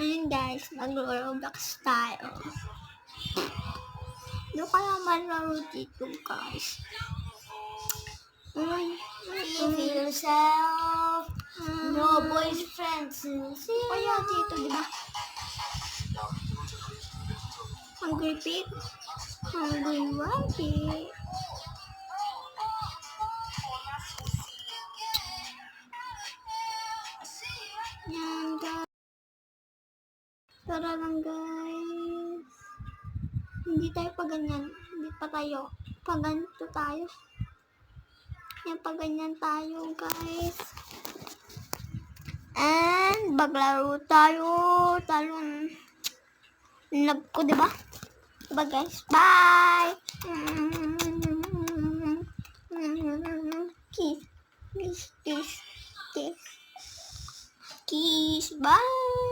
Ayun guys, mag-Roblox tayo. Ano kaya malaro dito guys? Feel yourself. No boyfriend. Kaya dito, di ba? Hungry pig. Hungry monkey. Yan guys. Tara lang guys. Hindi tayo pa ganyan. Hindi pa tayo. Paganto tayo. Yan, pa ganyan tayo guys. And maglaro tayo. Talon. Love ko, diba? Diba guys? Bye! Kiss. Kiss. Kiss. Kiss. Kiss. Bye!